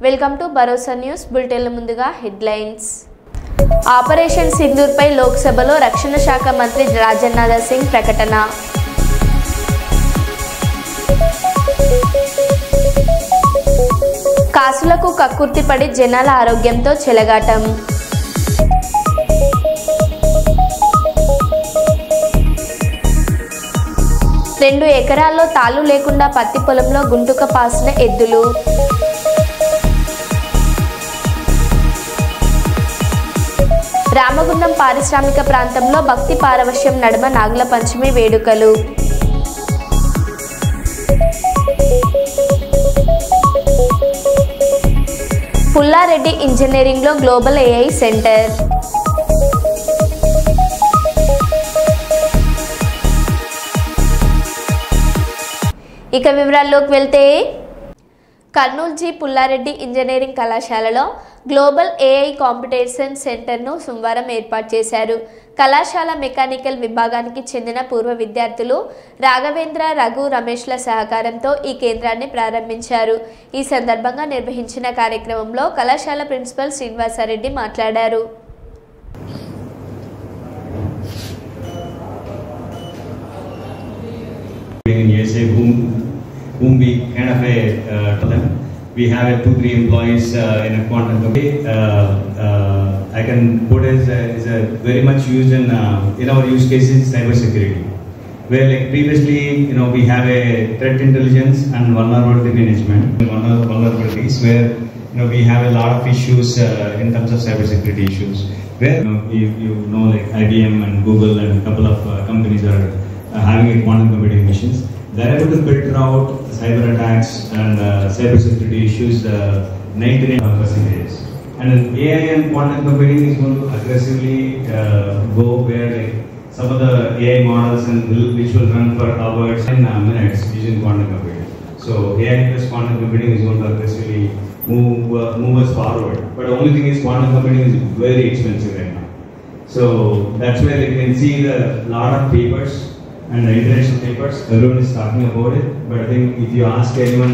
Welcome to Bharosa news బులెటిన్ల ముందుగా headlines. Operation సింధూర్పై లోక్సభలో రక్షణ శాఖ మంత్రి రాజ్నాథ్ సింగ్ ప్రకటన. కాసులకు కక్కుర్తిపడి జనాల ఆరోగ్యంతో చెలగాటం. 2 ఎకరాల్లో తాళ్ళు లేకుండా పత్తి పొలంలో గుంటుక పాసిన ఎద్దులు. రామగుండం పారిశ్రామిక ప్రాంతంలో భక్తి పారవశ్యం నడుమ నాగుల పంచమి వేడుకలు. పుల్లారెడ్డి ఇంజనీరింగ్లో గ్లోబల్ ఏఐ సెంటర్. ఇక వివరాల్లోకి వెళ్తే కర్నూలు జి పుల్లారెడ్డి ఇంజనీరింగ్ కళాశాలలో గ్లోబల్ ఏఐ కాంపిటీషన్ సెంటర్ను సోమవారం ఏర్పాటు చేశారు. కళాశాల మెకానికల్ విభాగానికి చెందిన పూర్వ విద్యార్థులు రాఘవేంద్ర, రఘు, రమేష్ల సహకారంతో ఈ కేంద్రాన్ని ప్రారంభించారు. ఈ సందర్భంగా నిర్వహించిన కార్యక్రమంలో కళాశాల ప్రిన్సిపల్ శ్రీనివాసరెడ్డి మాట్లాడారు. We have 2-3 employees in a quantum company. I can put as a very much used in our use cases cyber security. Where like previously, we have a threat intelligence and vulnerability management. Vulnerabilities where we have a lot of issues in terms of cyber security issues. Where like IBM and Google and a couple of companies are having a quantum computing machines. They are able to filter out cyber attacks and cyber security issues 99%. And AI and quantum computing is going to aggressively go where like some of the AI models and which will run for hours and minutes using quantum computing. So AI plus quantum computing is going to aggressively move us forward. But the only thing is quantum computing is very expensive right now. So that's where you can see the lot of papers and the international papers, everyone is talking about it. But I think if you ask anyone,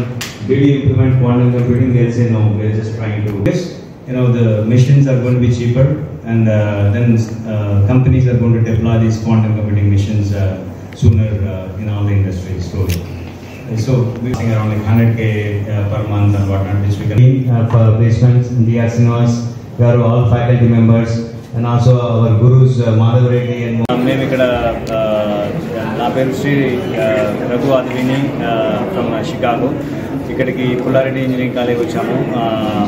did you implement quantum computing? They'll say no, we're just trying to. The machines are going to be cheaper, and then companies are going to deploy these quantum computing machines sooner in all the industries slowly. So we're seeing around like 100K per month and whatnot, which we can have placements in the Srinivas. We are all faculty members. And also our gurus Madhav Reddy and మేము ఇక్కడ నా పేరు Shri Raghu అద్విని from Chicago. ఇక్కడికి Pulla Reddy engineering college వచ్చాము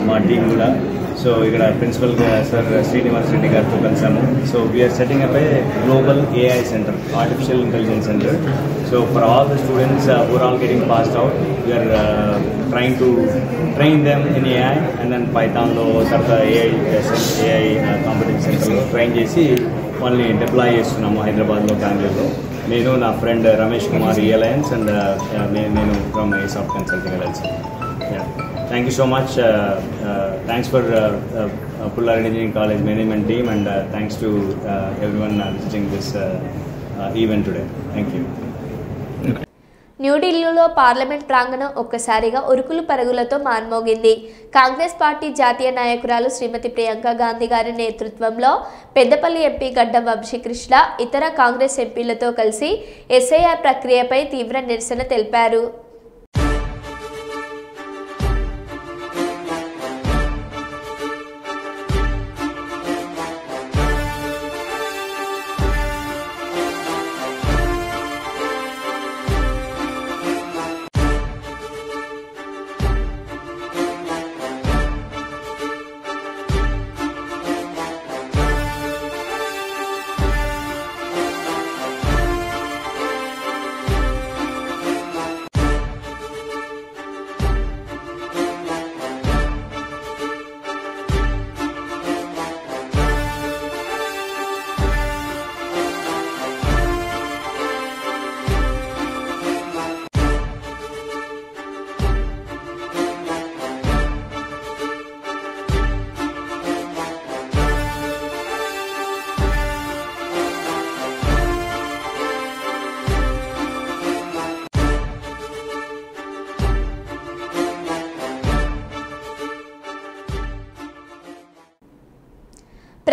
మా team కూడా. So ఇక్కడ principal sir Srinivas Reddy గారితో కలిసాము. So we're setting up a global AI centre, artificial intelligence centre. So for all the students who are all getting passed out, we are trying to train them in AI and then Pythonలో తర్వాత AI competence సెంటర్లో train చేసి వాళ్ళని deploy చేస్తున్నాము హైదరాబాద్లో, బెంగళూరులో. నేను నా friend Ramesh Kumar EAlliance and నేను from Asoft consulting LLC. Thank you so much. Thanks for Pullareddy Engineering College management team and thanks to everyone visiting this event today. Thank you. న్యూఢిల్లీలో పార్లమెంట్ ప్రాంగణం ఒక్కసారిగా ఉరుకులు పరుగులతో మార్మోగింది. కాంగ్రెస్ పార్టీ జాతీయ నాయకురాలు శ్రీమతి ప్రియాంక గాంధీ గారి నేతృత్వంలో పెద్దపల్లి ఎంపీ గడ్డం వంశీకృష్ణ ఇతర కాంగ్రెస్ ఎంపీలతో కలిసి SIR ప్రక్రియపై తీవ్ర నిరసన తెలిపారు.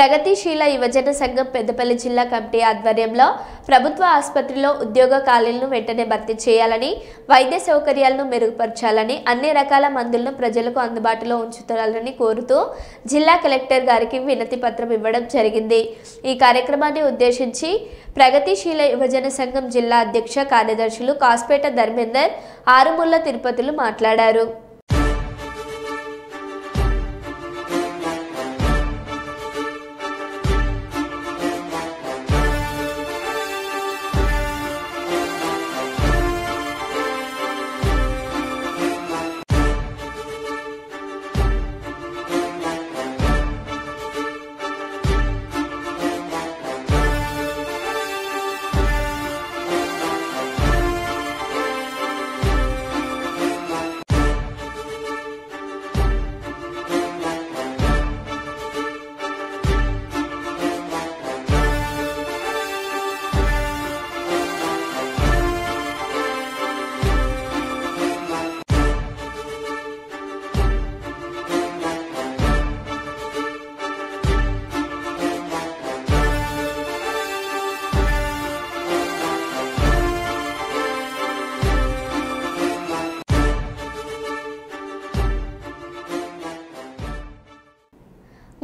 ప్రగతిశీల యువజన సంఘం పెద్దపల్లి జిల్లా కమిటీ ఆధ్వర్యంలో ప్రభుత్వ ఆసుపత్రిలో ఉద్యోగ ఖాళీలను వెంటనే భర్తీ చేయాలని, వైద్య సౌకర్యాలను మెరుగుపరచాలని, అన్ని రకాల మందులను ప్రజలకు అందుబాటులో ఉంచుతాలని కోరుతూ జిల్లా కలెక్టర్ గారికి వినతి పత్రం ఇవ్వడం జరిగింది. ఈ కార్యక్రమాన్ని ఉద్దేశించి ప్రగతిశీల యువజన సంఘం జిల్లా అధ్యక్ష కార్యదర్శులు కాస్పేట ధర్మేందర్, ఆరుముల్ల తిరుపతులు మాట్లాడారు.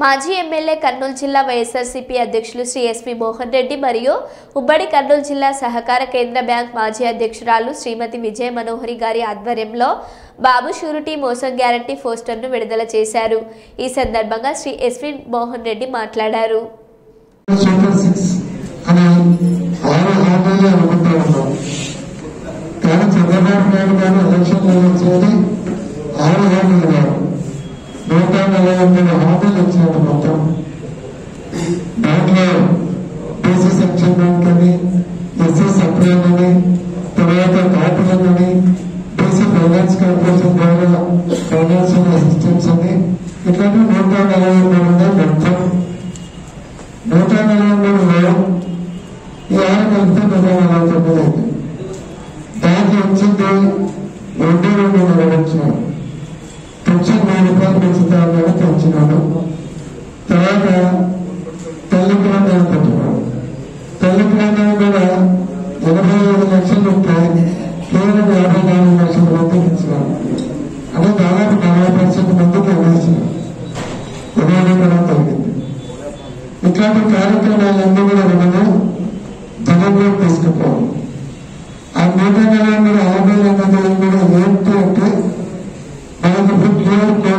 మాజీ ఎమ్మెల్యే కర్నూలు జిల్లా వైఎస్ఆర్సీపీ అధ్యక్షులు శ్రీ ఎస్వి మోహన్ రెడ్డి మరియు ఉమ్మడి కర్నూలు జిల్లా సహకార కేంద్ర బ్యాంక్ మాజీ అధ్యక్షురాలు శ్రీమతి విజయ మనోహరి గారి ఆధ్వర్యంలో బాబు షూరిటీ మోసం గ్యారంటీ పోస్టర్ను విడుదల చేశారు. ఈ సందర్భంగా శ్రీ ఎస్వి మోహన్ రెడ్డి మాట్లాడారు. హామీలు ఇచ్చినట్టు మొత్తం దాంట్లో బీసీ సంక్షేమ బ్యాంక్ అని, ఎస్సీ సప్లైన్ అని, తర్వాత కార్పొరేషన్ అని, బీసీ ఫైనాన్స్ కార్పొరేషన్ ద్వారా ఫైనాన్షియల్ అసిస్టెన్స్ అని, ఇట్లాంటి 143 ఉన్నాయి. మొత్తం 143లో ఈ 6 కలిపితే 149 అయింది. దానికి వచ్చింది 2 నెలవచ్చారు. పెన్షన్ 3 రూపాయలు పెంచుతామని పెంచినాడు. తర్వాత తల్లి ప్రేమను పెట్టినాడు. తల్లి ప్రేమను కూడా 85 లక్షలు ఉంటాయి, కేవలం 54 లక్షల మందికి ఇచ్చినాడు. అంటే దాదాపు 40% మందికి ఇవ్వాల్సినాడు. ఇవ్వడం జరిగింది. ఇట్లాంటి కార్యక్రమాలన్నీ కూడా మనం జనంలోకి తీసుకుపోవాలి. ఆ 140 హామీలు అన్నది కూడా ఏంటి అంటే మనకు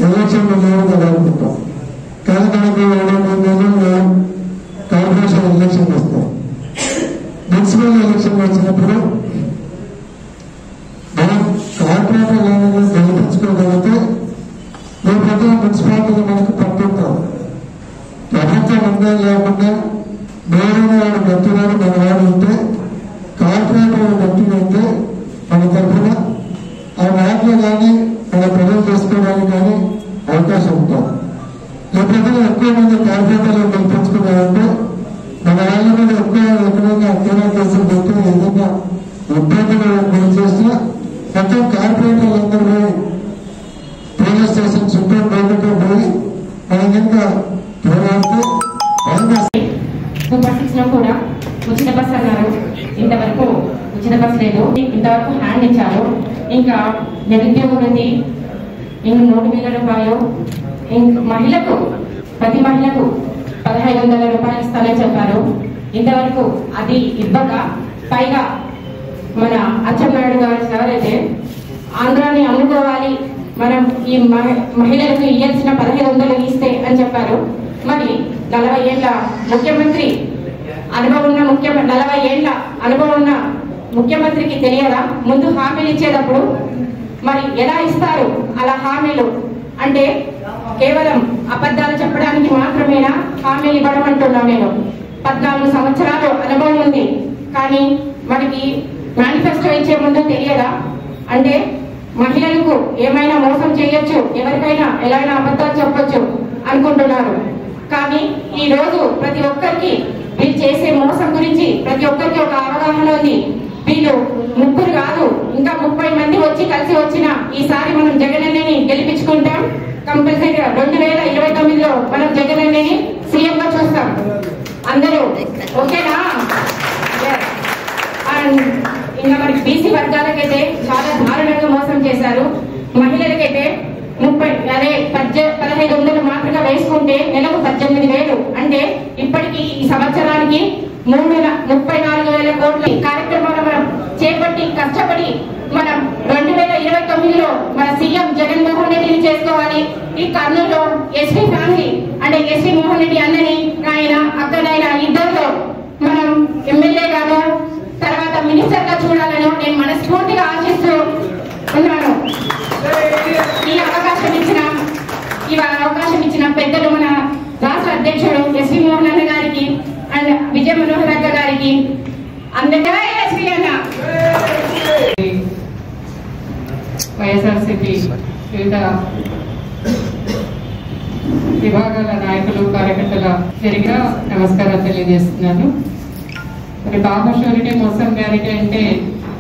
ఎలక్షన్లు లేవు కదా అనుకుంటాం. కానీ మనకు 2-3 నెలల్లో కార్పొరేషన్ ఎలక్షన్ వస్తాయి. మున్సిపల్ ఎలక్షన్ వచ్చినప్పుడు మనం కార్పొరేటర్ గెలిపించుకోగలిగితే లేకపోతే మున్సిపాలిటీలు మనకు పంపుతాం. ప్రభుత్వం ఉందా లేకుండా వేరే వాడు గట్టివాడు మన వాడు ఉంటే, కార్పొరేటర్ గట్టిగా ఉంటే మన తరఫున ఆ వాటిలో కానీ మన ప్రజలు చేసుకోవడానికి కానీ అవకాశం ఉంటుంది. లేకపోతే ఎక్కువ మంది కార్పొరేటర్లు గెలిపించుకున్నారంటే మన వాళ్ళ మీద ఎక్కువ ఎక్కడైనా అత్యధిక కేసులు పెట్టి ఏదైనా ఇబ్బందులు గురి చేసినా మొత్తం కార్పొరేటర్లందరూ పోలీస్ స్టేషన్ చుట్టూ బయటకు పోయి మన కింద పోరాడితే కూడా ఉచిత బస్ అన్నారు. ఇంతవరకు ఉచిత బస్ లేదు. ఇంతవరకు హ్యాండ్ ఇచ్చారు. ఇంకా నిరుద్యోగ వృద్ధి, ఇంక 3,000 రూపాయలు, మహిళకు ప్రతి మహిళకు 1,500 రూపాయలు ఇస్తానని చెప్పారు. ఇంతవరకు అది ఇవ్వక పైగా మన అచ్చెన్నాయుడు గారు అయితే ఆంధ్రాని అమ్ముకోవాలి, మనం ఈ మహిళలకు ఇవ్వాల్సిన 1,500 ఇస్తే అని చెప్పారు. మరి 40 ఏళ్ల ముఖ్యమంత్రి అనుభవం ఉన్న 40 ఏళ్ల అనుభవం ఉన్న ముఖ్యమంత్రికి తెలియదా ముందు హామీలు ఇచ్చేటప్పుడు మరి ఎలా ఇస్తారు అలా హామీలు? అంటే కేవలం అబద్ధాలు చెప్పడానికి మాత్రమేనా హామీలు ఇవ్వడం అంటున్నా నేను. 14 సంవత్సరాలు అనుభవం ఉంది, కానీ మనకి మేనిఫెస్టో ఇచ్చే ముందు తెలియదా? అంటే మహిళలకు ఏమైనా మోసం చేయొచ్చు, ఎవరికైనా ఎలాగైనా అబద్ధాలు చెప్పొచ్చు అనుకుంటున్నారు. కానీ ఈ రోజు ప్రతి ఒక్కరికి వీళ్ళు చేసే మోసం గురించి ప్రతి ఒక్కరికి ఒక అవగాహన ఉంది. వీళ్ళు 3 కాదు, ఇంకా 30 మంది వచ్చి కలిసి వచ్చిన ఈసారి మనం జగనన్నని గెలిపించుకుంటాం. కంపల్సరీగా 2029లో మనం జగనన్నని సీఎం గా చూస్తాం. అందరూ ఓకేనా? అండ్ ఇంకా మనకి బీసీ వర్గాలకైతే చాలా దారుణంగా మోసం చేశారు. మహిళలకైతే 1500 మాత్రమే వేసుకుంటే నెలకు 18,000. అంటే ఇప్పటికి ఈ సంవత్సరానికి 34,000 కోట్ల కార్యక్రమాలు మనం చేపట్టి కష్టపడి మనం 2029లో మన సీఎం జగన్మోహన్ రెడ్డిని చేసుకోవాలి. ఈ కర్నూలులో ఎస్పీ ఫ్యామిలీ అంటే ఎస్పీ మోహన్ రెడ్డి అన్నని ఆయన అక్కడైనా ఇద్దరిలో మనం ఎమ్మెల్యే గాను తర్వాత మినిస్టర్ గా చూడాలని నేను మనస్ఫూర్తిగా ఆశిస్తూ ఉన్నాను. ఈ అవకాశం ఇచ్చిన పెద్దలు మన రాష్ట్ర అధ్యక్షుడు ఎస్పీ మోహన్ అన్న గారికి అండ్ విజయ మనోహర్ అక్క గారికి అందరికీ ఎస్పీ అన్న వైఎస్ఆర్సీపీ వివిధ విభాగాల నాయకులు కార్యకర్తల జరిగిన నమస్కారాలు తెలియజేస్తున్నాను. మరి బాబు షూరిటీ మోసం గ్యారెంటీ అంటే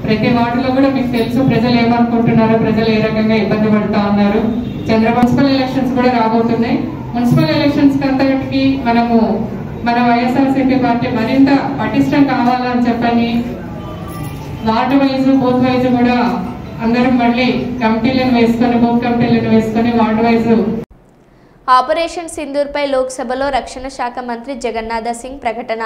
ప్రతి వార్డులో కూడా మీకు తెలుసు ప్రజలు ఏమనుకుంటున్నారు, ప్రజలు ఏ రకంగా ఇబ్బంది పడుతూ ఉన్నారు. మున్సిపల్ ఎలక్షన్స్ కూడా రాబోతున్నాయి. మున్సిపల్ ఎలక్షన్స్ అంతటికి మన వైఎస్ఆర్సీపీ పార్టీ మరింత పటిష్టం కావాలని చెప్పని వార్డు వైజ్ బూత్ వైజ్ కూడా అందరం మళ్ళీ కమిటీలను వేసుకొని బూత్ కమిటీలను వేసుకొని వార్డు వైజ్ ఆపరేషన్ సింధూర్పై లోక్సభలో రక్షణ శాఖ మంత్రి జగన్నాథ సింగ్ ప్రకటన.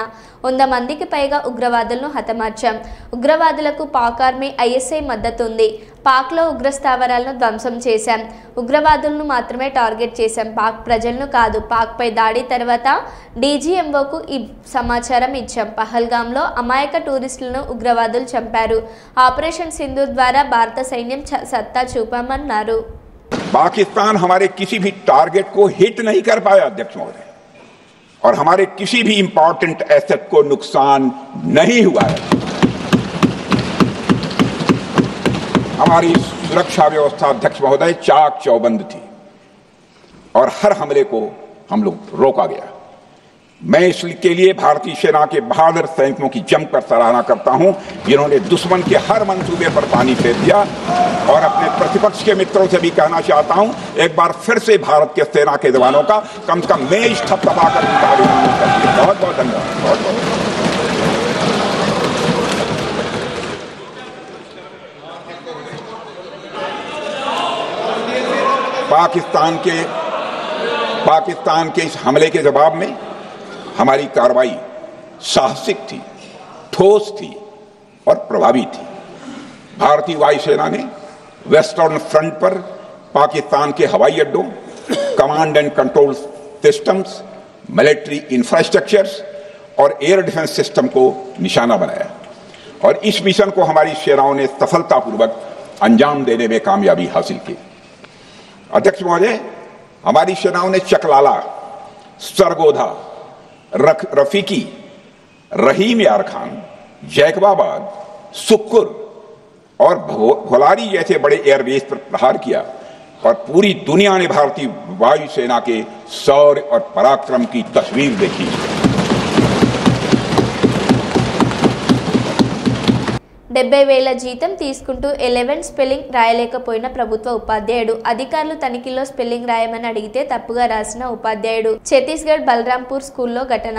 100 మందికి పైగా ఉగ్రవాదులను హతమార్చాం. ఉగ్రవాదులకు పాక్ ఆర్మీ ఐఎస్ఐ మద్దతు ఉంది. పాక్లో ఉగ్రస్థావరాలను ధ్వంసం చేశాం. ఉగ్రవాదులను మాత్రమే టార్గెట్ చేశాం, పాక్ ప్రజలను కాదు. పాక్పై దాడి తర్వాత డీజీఎంఓకు ఈ సమాచారం ఇచ్చాం. పహల్గాంలో అమాయక టూరిస్టులను ఉగ్రవాదులు చంపారు. ఆపరేషన్ సింధూర్ ద్వారా భారత సైన్యం సత్తా చూపామన్నారు. पाकिस्तान हमारे किसी भी टारगेट को हिट नहीं कर पाया अध्यक्ष महोदय, और हमारे किसी भी इंपॉर्टेंट एसेट को नुकसान नहीं हुआ है. हमारी सुरक्षा व्यवस्था अध्यक्ष महोदय चाक चौबंद थी और हर हमले को हम लोग रोका गया. मैं इसके लिए भारतीय सेना के बहादुर सैनिकों की जमकर सराहना करता हूं, जिन्होंने दुश्मन के हर मंसूबे पर पानी फेर दिया. और अपने प्रतिपक्ष के मित्रों से भी कहना चाहता हूं, एक बार फिर से भारत के सेना के जवानों का कम से कम मेज थपथपाकर उनका अभिनंदन करिए. बहुत बहुत धन्यवाद. बहुत बहुत पाकिस्तान के इस हमले के जवाब में हमारी कार्रवाई साहसिक थी, ठोस थी और प्रभावी थी. भारतीय वायुसेना ने वेस्टर्न फ्रंट पर पाकिस्तान के हवाई अड्डों, command and control systems, military infrastructures और एयर डिफेंस सिस्टम को निशाना बनाया और इस मिशन को हमारी सेनाओं ने सफलतापूर्वक अंजाम देने में कामयाबी हासिल की. अध्यक्ष महोदय, हमारी सेनाओं ने चकलाला, सरगोधा, रफीकी, रहीम यार खान, जैकबाबाद, सुक्कुर और भोलारी जैसे बड़े एयरबेस पर प्रहार किया और पूरी दुनिया ने भारतीय वायुसेना के शौर्य और पराक्रम की तस्वीर देखी. 70,000 జీతం తీసుకుంటూ 11 స్పెల్లింగ్ రాయలేకపోయిన ప్రభుత్వ ఉపాధ్యాయుడు. అధికారులు తనిఖీలో స్పెల్లింగ్ రాయమని అడిగితే తప్పుగా రాసిన ఉపాధ్యాయుడు. ఛత్తీస్గఢ్ బలరాంపూర్ స్కూల్లో ఘటన.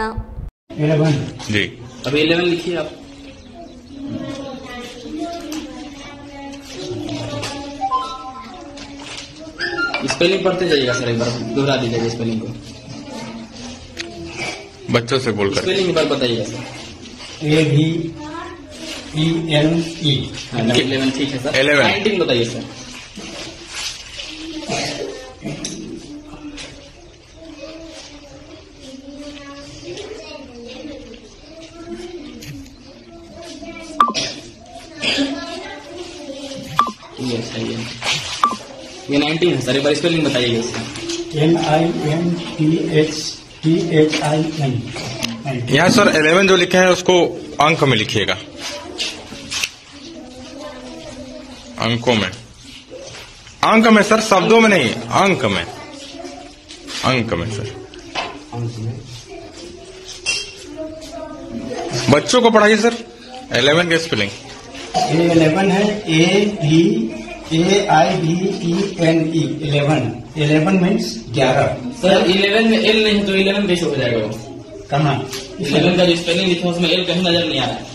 11 जी अभी 11 लिखिए आप. स्पेलिंग पढ़ते जाइएगा सर, एक बार दोहरा दीजिएगा स्पेलिंग को. बच्चों से बोलकर स्पेलिंग एक बार बताइएगा सर. AVENE. 11 ठीक है सर. 19 बताइए सर. ये 19 है सर, एक बार स्पेलिंग बताइएगा इसका. NINTHTHIN. यहाँ सर 11 जो लिखे हैं उसको अंक में लिखिएगा, अंकों में. अंक में सर, शब्दों में नहीं, अंक में. अंक में सर. बच्चों को पढ़ाइए सर 11 के स्पेलिंग. 11 है AVENE. AIDENE 11 means 11। सर 11 में एल नहीं तो 11 बेस हो जाएगा वो। कहाँ 11 का जो स्पेलिंग लिखा है उसमें एल कहीं नजर नहीं आ रहा है।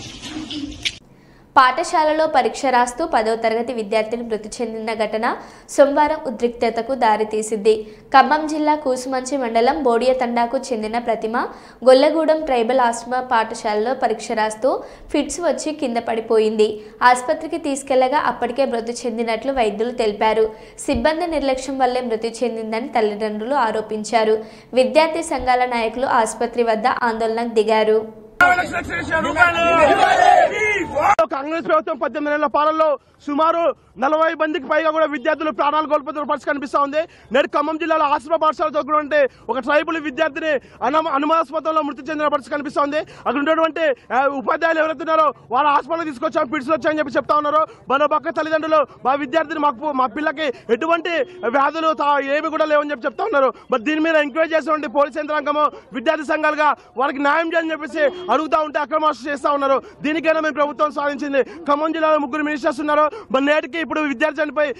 పాఠశాలలో పరీక్ష రాస్తూ 10వ తరగతి విద్యార్థిని మృతి చెందిన ఘటన సోమవారం ఉద్రిక్తతకు దారితీసింది. ఖమ్మం జిల్లా కూసుమంచి మండలం బోడియ తండాకు చెందిన ప్రతిమ గొల్లగూడెం ట్రైబల్ ఆశ్రమ పాఠశాలలో పరీక్ష రాస్తూ ఫిట్స్ వచ్చి కింద పడిపోయింది. ఆసుపత్రికి తీసుకెళ్లగా అప్పటికే మృతి చెందినట్లు వైద్యులు తెలిపారు. సిబ్బంది నిర్లక్ష్యం వల్లే మృతి చెందిందని తల్లిదండ్రులు ఆరోపించారు. విద్యార్థి సంఘాల నాయకులు ఆసుపత్రి వద్ద ఆందోళనకు దిగారు. కాంగ్రెస్ ప్రభుత్వం 18 నెలల పాలనలో సుమారు 40 మందికి పైగా కూడా విద్యార్థులు ప్రాణాలు కోల్పోతున్న పరిస్థితి కనిపిస్తా ఉంది. నేడు ఖమ్మం జిల్లాలో ఆశ్రమ పాఠశాలతో కూడా ఒక ట్రైబల్ విద్యార్థిని అనుమానాస్పదంలో మృతి చెందిన పరిస్థితి కనిపిస్తా ఉంది. అక్కడ ఉన్నటువంటి ఉపాధ్యాయులు ఎవరైతున్నారో వాళ్ళ హాస్పిటల్ తీసుకొచ్చాం, పిడిసి వచ్చాయని చెప్పి చెప్తా ఉన్నారు. మన పక్క తల్లిదండ్రులు మా విద్యార్థిని మా పిల్లకి ఎటువంటి వ్యాధులు ఏమి కూడా లేవని చెప్పి చెప్తా ఉన్నారు. మరి దీని మీద ఎంక్వైరీ చేసినటువంటి పోలీస్ యంత్రాంగము విద్యార్థి సంఘాలుగా వాళ్ళకి న్యాయం చేయాలని చెప్పేసి అడుగుతా ఉంటే అక్రమార్షణ చేస్తా ఉన్నారు. దీనికైనా మేము ప్రభుత్వం సాధించింది. ఖమ్మం జిల్లాలో 3 మినిస్టర్స్ ఉన్నారు. మరి నేటికి ఇప్పుడు విద్యార్థి చనిపోయి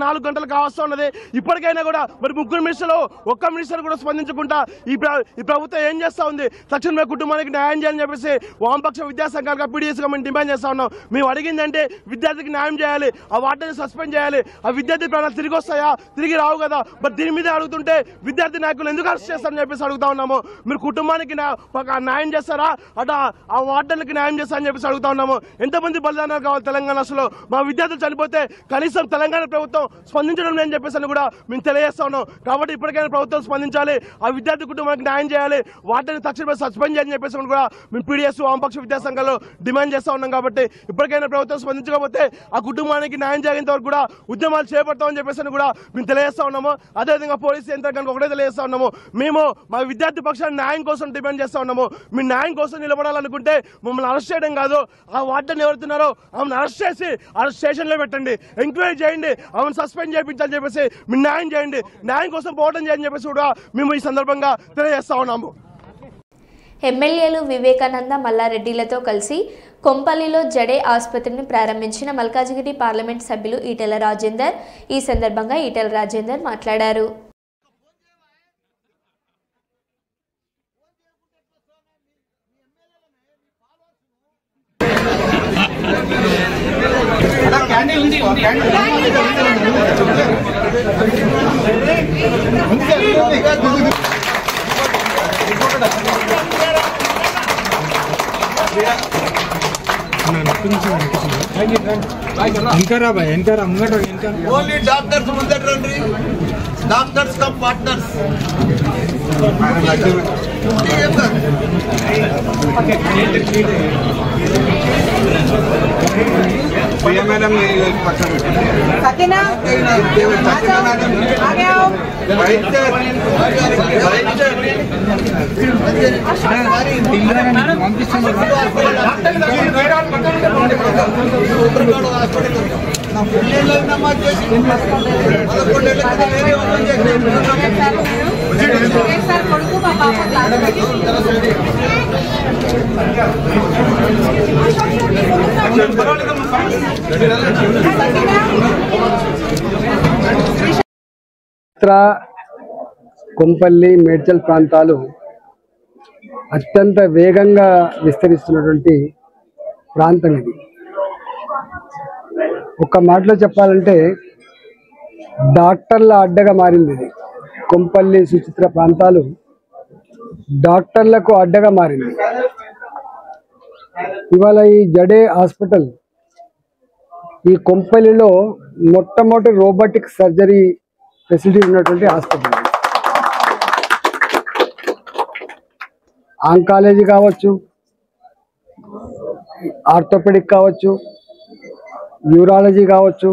4 గంటలు కావస్తా ఉన్నది. ఇప్పటికైనా కూడా మరి 3 మినిస్టర్లు ఒక్క మినిస్టర్ కూడా స్పందించకుండా ఈ ప్రభుత్వం ఏం చేస్తా ఉంది? తక్షణమే కుటుంబానికి న్యాయం చేయాలని చెప్పేసి వామపక్ష విద్యా సంఘాలుగా పీడీఎస్గా మేము డిమాండ్ చేస్తా ఉన్నాం. మేము అడిగిందంటే విద్యార్థికి న్యాయం చేయాలి, ఆ వార్డెన్ని సస్పెండ్ చేయాలి. ఆ విద్యార్థి ప్రాణాలు తిరిగి వస్తాయా? తిరిగి రావు కదా. మరి దీని మీద అడుగుతుంటే విద్యార్థి నాయకులు ఎందుకు అరెస్ట్ చేస్తారని చెప్పేసి అడుగుతా ఉన్నాము. మీరు కుటుంబానికి న్యాయం చేస్తారా, అటు ఆ వార్డెన్లకి న్యాయం చేస్తారని చెప్పేసి అడుగుతా ఉన్నాము. ఎంతమంది బలిదానాలు కావాలి తెలంగాణ అసలు? మా విద్యార్థులు చనిపోతే కనీసం తెలంగాణ ప్రభుత్వం స్పందించడం లేని చెప్పేసి కూడా మేము తెలియజేస్తా ఉన్నాం. కాబట్టి ఇప్పటికైనా ప్రభుత్వం స్పందించాలి, ఆ విద్యార్థి కుటుంబానికి న్యాయం చేయాలి, వాటిని తక్షణమే సస్పెండ్ చేయాలని చెప్పేసి కూడా మేము పీడీఎస్ వామపక్ష విద్యా సంఘాలు డిమాండ్ చేస్తా ఉన్నాం. కాబట్టి ఇప్పటికైనా ప్రభుత్వం స్పందించకపోతే ఆ కుటుంబానికి న్యాయం చేయేంత వరకు కూడా ఉద్యమాలు చేపడతామని చెప్పేసి కూడా మేము తెలియజేస్తా ఉన్నాము. అదేవిధంగా పోలీసు యంత్రాంగానికి ఒకటే తెలియజేస్తా ఉన్నాము, మేము మా విద్యార్థి పక్షాన్ని న్యాయం కోసం డిమాండ్ చేస్తా ఉన్నాము. మీ న్యాయం కోసం నిలబడాలనుకుంటే మమ్మల్ని అరెస్ట్ చేయడం కాదు, ఆ వార్డెన్ ఎవరుతున్నారో ఆమెను అరెస్ట్ చేసి స్టేషన్లో పెట్టండి, ఎంక్వైరీ చేయండి, ఆమెను సస్పెండ్ చేయించాలని చెప్పేసి మీరు న్యాయం చేయండి, న్యాయం కోసం పోవడం చేయాలని చెప్పేసి కూడా మేము ఈ సందర్భంగా తెలియజేస్తా ఉన్నాము. ఎమ్మెల్యేలు వివేకానంద మల్లారెడ్డిలతో కలిసి కొంపల్లిలో జడే ఆసుపత్రిని ప్రారంభించిన మల్కాజిగిరి పార్లమెంట్ సభ్యులు ఈటెల రాజేందర్. ఈ సందర్భంగా ఈటెల రాజేందర్ మాట్లాడారు. ఓన్లీ డాక్టర్స్ ముందట రండి, doctors come partners. Madam Sakina Kompally Medchal ప్రాంతాలు అత్యంత వేగంగా విస్తరిస్తున్నటువంటి ప్రాంతం ఇది. ఒక మాటలో చెప్పాలంటే డాక్టర్ల అడ్డగా మారింది ఇది. కొంపల్లి సుచిత్ర ప్రాంతాలు డాక్టర్లకు అడ్డగా మారింది. ఇవాళ ఈ జడే హాస్పిటల్ ఈ కొంపల్లిలో మొట్టమొదటి రోబోటిక్ సర్జరీ ఫెసిలిటీ ఉన్నటువంటి హాస్పిటల్. ఆంకాలజీ కావచ్చు, ఆర్థోపెడిక్ కావచ్చు, న్యూరాలజీ కావచ్చు,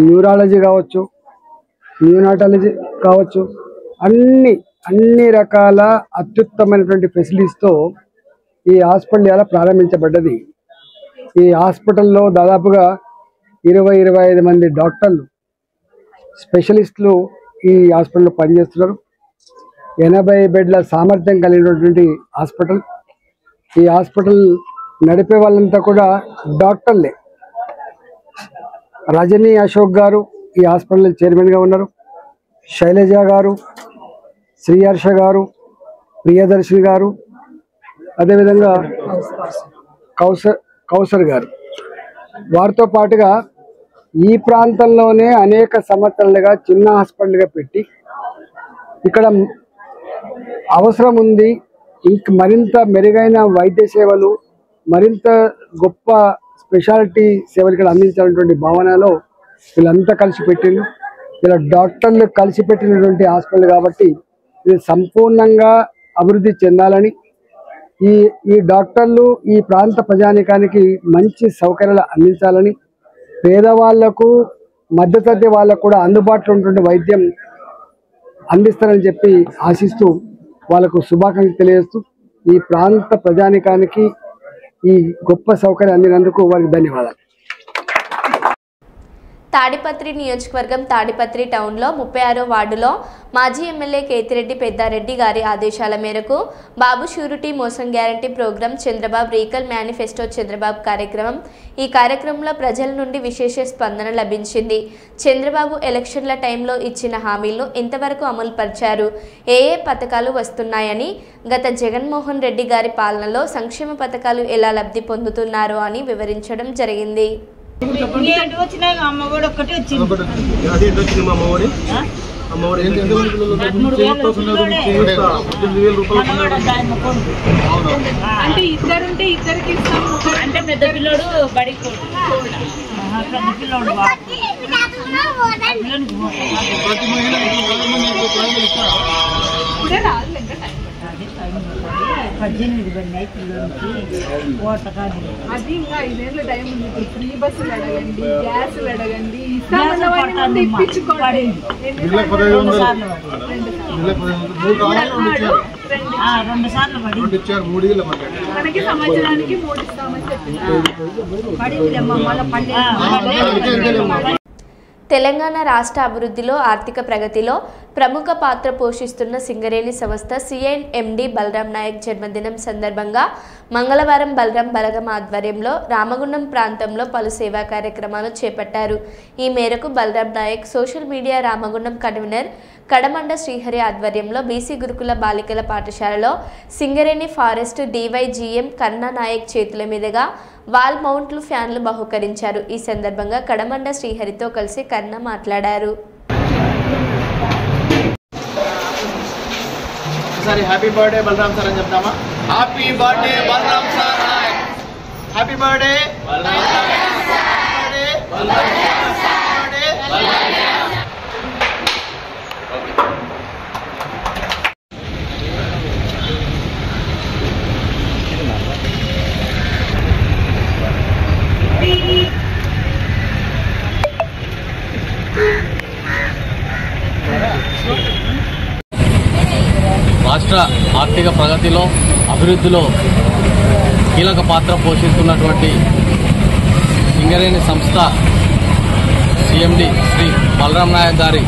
న్యూరాలజీ కావచ్చు, న్యూనాటాలజీ కావచ్చు, అన్ని రకాల అత్యుత్తమైనటువంటి ఫెసిలిటీస్తో ఈ హాస్పిటల్ ఇలా ప్రారంభించబడ్డది. ఈ హాస్పిటల్లో దాదాపుగా 20-25 మంది డాక్టర్లు స్పెషలిస్టులు ఈ హాస్పిటల్లో పనిచేస్తున్నారు. 80 బెడ్ల సామర్థ్యం కలిగినటువంటి హాస్పిటల్. ఈ హాస్పిటల్ నడిపే వాళ్ళంతా కూడా డాక్టర్లే. రజనీ అశోక్ గారు ఈ హాస్పిటల్ చైర్మన్గా ఉన్నారు. శైలజ గారు, శ్రీహర్ష గారు, ప్రియదర్శిని గారు, అదేవిధంగా కౌసర్ గారు. వారితో పాటుగా ఈ ప్రాంతంలోనే అనేక సంవత్సరాలుగా చిన్న హాస్పిటల్గా పెట్టి ఇక్కడ అవసరం ఉంది, ఇంక మరింత మెరుగైన వైద్య సేవలు, మరింత గొప్ప స్పెషాలిటీ సేవలు ఇక్కడ అందించాలన్నటువంటి భావనలో వీళ్ళంతా కలిసి పెట్టిండు. ఇలా డాక్టర్లు కలిసి పెట్టినటువంటి హాస్పిటల్ కాబట్టి ఇది సంపూర్ణంగా అభివృద్ధి చెందాలని, ఈ డాక్టర్లు ఈ ప్రాంత ప్రజానికానికి మంచి సౌకర్యాలు అందించాలని, పేదవాళ్లకు మధ్యతరగతి వాళ్ళకు కూడా అందుబాటులో ఉన్నటువంటి వైద్యం అందిస్తారని చెప్పి ఆశిస్తూ వాళ్ళకు శుభాకాంక్షలు తెలియజేస్తూ ఈ ప్రాంత ప్రజానికానికి ఈ గొప్ప సౌకర్యం అందినందుకు వారికి ధన్యవాదాలు. తాడిపత్రి నియోజకవర్గం తాడిపత్రి టౌన్లో 36వ వార్డులో మాజీ ఎమ్మెల్యే కేతిరెడ్డి పెద్దారెడ్డి గారి ఆదేశాల మేరకు బాబు షూరిటీ మోసం guarantee program Chandrababu recall manifesto Chandrababu కార్యక్రమం. ఈ కార్యక్రమంలో ప్రజల నుండి విశేష స్పందన లభించింది. చంద్రబాబు ఎలక్షన్ల టైంలో ఇచ్చిన హామీలను ఎంతవరకు అమలు పరిచారు, ఏ పథకాలు వస్తున్నాయని, గత జగన్మోహన్ రెడ్డి గారి పాలనలో సంక్షేమ పథకాలు ఎలా లబ్ధి పొందుతున్నారో అని వివరించడం జరిగింది. అమ్మఒడి ఒక్కటి వచ్చింది. అంటే ఇద్దరుంటే ఇద్దరికి ఇస్తాము. అంటే పెద్ద పిల్లోడు బడికి పెద్ద పిల్లోడు అది ఇంకా 5 ఏళ్ళ టైం ఉంది. ఫ్రీ బస్సులు అడగండి, గ్యాసులు అడగండి, ఇస్తామన్నవన్నీ ఇప్పించుకోండి. 2 సార్లు మనకి సంవత్సరానికి 3 ఇస్తామని చెప్పి. తెలంగాణ రాష్ట్ర అభివృద్ధిలో, ఆర్థిక ప్రగతిలో ప్రముఖ పాత్ర పోషిస్తున్న సింగరేణి సంస్థ సిఐఎండి బలరాం నాయక్ జన్మదినం సందర్భంగా మంగళవారం బలరాం బలగం ఆధ్వర్యంలో రామగుండం ప్రాంతంలో పలు సేవా కార్యక్రమాలు చేపట్టారు. ఈ మేరకు Balaram Naik social media Ramagundam convener Kadamanda Srihari ఆధ్వర్యంలో బీసీ గురుకుల బాలికల పాఠశాలలో సింగరేణి ఫారెస్ట్ డివైజీఎం కన్నా నాయక్ చేతుల మీదుగా వాల్ మౌంట్లు, ఫ్యాన్లు బహుకరించారు. ఈ సందర్భంగా కడమండ శ్రీహరితో కలిసి కన్నా మాట్లాడారు. హ్యాపీ బర్త్డే బలరాం సార్ అని చెప్తామా? Happy birthday Balaram sir, happy birthday రాష్ట్ర ఆర్థిక ప్రగతిలో, అభివృద్ధిలో కీలక పాత్ర పోషిస్తున్నటువంటి సింగరేణి సంస్థ సిఎండి శ్రీ బలరాం నాయక్ గారి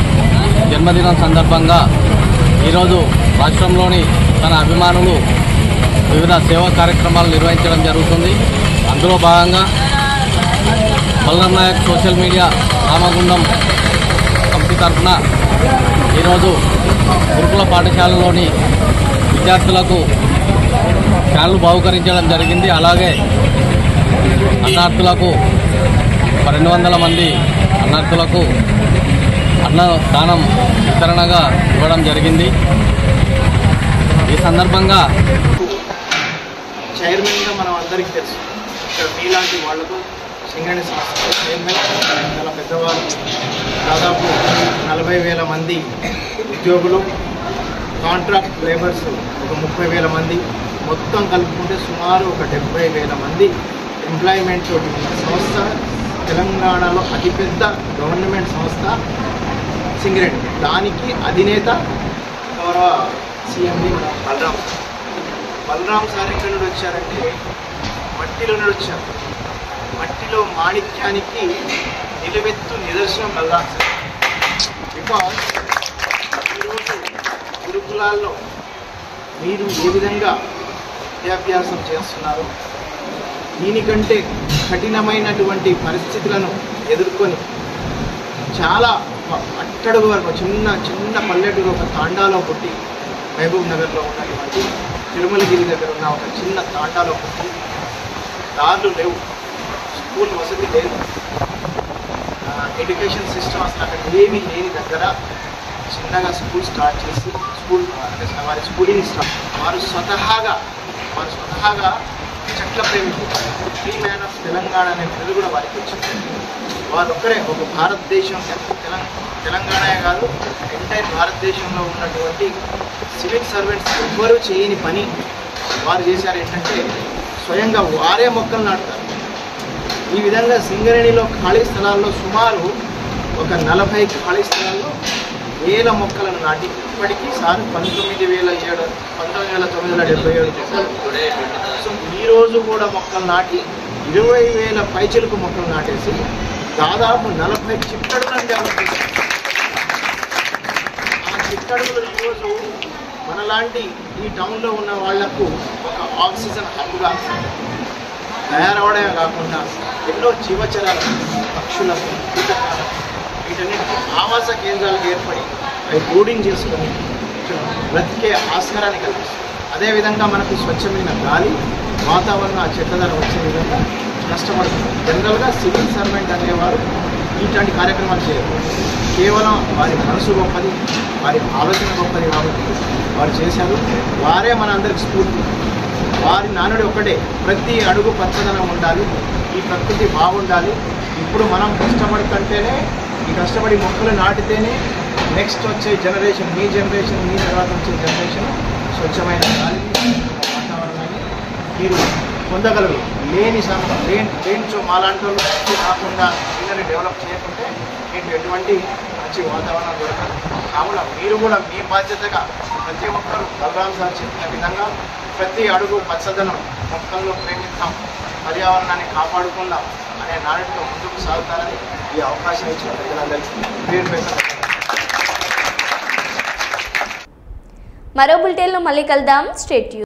జన్మదినం సందర్భంగా ఈరోజు రాష్ట్రంలోని తన అభిమానులు వివిధ సేవా కార్యక్రమాలు నిర్వహించడం జరుగుతుంది. అందులో భాగంగా Balram Naik social media Ramagundam committee తరఫున ఈరోజు గురుకుల పాఠశాలలోని విద్యార్థులకు ఫ్యాన్లు బహుకరించడం జరిగింది. అలాగే అన్నార్థులకు 200 మంది అన్నార్థులకు అన్నదానం వితరణగా ఇవ్వడం జరిగింది. ఈ సందర్భంగా చైర్మన్గా మనం అందరికీ తెలుసు, ఇక్కడ మీలాంటి వాళ్లకు సింగరేణి సంస్థ చైర్మన్ చాలా పెద్దవారు, దాదాపు 40,000 మంది ఉద్యోగులు, కాంట్రాక్ట్ లేబర్స్ ఒక 30,000 మంది, మొత్తం కలుపుకుంటే సుమారు ఒక 70,000 మంది ఎంప్లాయ్మెంట్ తోటి ఉన్న సంస్థ తెలంగాణలో అతిపెద్ద గవర్నమెంట్ సంస్థ సింగరేణి. దానికి అధినేత గౌరవ CMD Balram sir. Balram sir ఎక్కడి నుండి వచ్చారంటే మట్టిలో నుండి వచ్చారు. మట్టిలో మాణిక్యానికి నిలువెత్తు నిదర్శనం బలరాం సార్. బికాజ్ ఈరోజు గురుకులాల్లో మీరు ఏ విధంగా విద్యాభ్యాసం చేస్తున్నారు, దీనికంటే కఠినమైనటువంటి పరిస్థితులను ఎదుర్కొని చాలా అట్టడుగు వరకు చిన్న చిన్న పల్లెటూరు ఒక తాండాలో పుట్టి మహబూబ్ నగర్లో ఉన్నటువంటి తిరుమలగిరి దగ్గర ఉన్న ఒక చిన్న తాండాలో పుట్టి దారులు లేవు, స్కూల్ వసతి లేదు, ఎడ్యుకేషన్ సిస్టమ్ అసలు అక్కడ ఏమీ లేని దగ్గర చిన్నగా స్కూల్ స్టార్ట్ చేసి వారి స్కూలింగ్ స్టార్ట్ వారు స్వతహాగా చెట్ల ప్రేమికులు, ఫ్రీ మ్యాన్ ఆఫ్ తెలంగాణ అనే పేరు కూడా వారికి వచ్చింది. వారు ఒక్కరే ఒక భారతదేశం తెలంగాణే కాదు ఎంటైర్ భారతదేశంలో ఉన్నటువంటి సివిల్ సర్వెంట్స్ ఎవ్వరూ చేయని పని వారు చేశారు. ఏంటంటే స్వయంగా వారే మొక్కలు నాటుతారు. ఈ విధంగా సింగరేణిలో ఖాళీ స్థలాల్లో సుమారు ఒక 40 ఖాళీ స్థలాల్లో వేల మొక్కలను నాటి ఇప్పటికీ సార్ 1977 మొక్కలు. సో ఈరోజు కూడా మొక్కలు నాటి 20,000 పైచిలుకు మొక్కలు నాటేసి దాదాపు 40 చిట్టడుగులను డెవలప్ చేశారు. ఆ చిట్టడుగులు ఈరోజు మనలాంటి ఈ టౌన్లో ఉన్న వాళ్లకు ఒక ఆక్సిజన్ హబ్గా తయారవడమే కాకుండా ఎన్నో జీవచరాలు, పక్షులకు, కీటకాలకు వీటన్నిటికీ ఆవాస కేంద్రాలకు ఏర్పడి అవి బ్రూడింగ్ చేసుకొని బ్రతికే ఆస్కారాన్ని కల్పిస్తుంది. అదేవిధంగా మనకు స్వచ్ఛమైన గాలి, వాతావరణ చెత్తదన వచ్చే విధంగా కష్టపడుతుంది. జనరల్గా సివిల్ సర్వెంట్ అనేవారు ఇట్లాంటి కార్యక్రమాలు చేయరు. కేవలం వారి మనసు గొప్పది, వారి ఆలోచన గొప్పది కాబట్టి వారు చేశారు. వారే మన అందరికి స్ఫూర్తి. వారి నానుడి ఒక్కటే, ప్రతి అడుగు పచ్చదనం ఉండాలి, ఈ ప్రకృతి బాగుండాలి. ఇప్పుడు మనం కష్టపడుతుంటేనే, ఈ కష్టపడి మొక్కలు నాటితేనే నెక్స్ట్ వచ్చే జనరేషన్, మీ జనరేషన్, మీ తర్వాత వచ్చే జనరేషన్ స్వచ్ఛమైన గాలిని, వాతావరణాన్ని మీరు పొందగలరు. లేనిచో మాలాంటి వాళ్ళు కాకుండా గ్రీనరీ డెవలప్ చేయకుంటే మీకు ఎటువంటి మంచి వాతావరణం దొరకదు. కావున మీరు కూడా మీ బాధ్యతగా ప్రతి ఒక్కరూ బలరాం సార్ చెప్పిన విధంగా ప్రతి అడుగు పచ్చదనం, మొక్కలను ప్రేమిద్దాం, పర్యావరణాన్ని కాపాడుకుందాం అనే నాటితో ముందుకు సాగుతారని ఈ అవకాశం ఇచ్చిన ప్రజలందరికీ పేరు పెట్టారు. మరో బులెటిన్లో మళ్ళీ కలుద్దాం. Stay tune.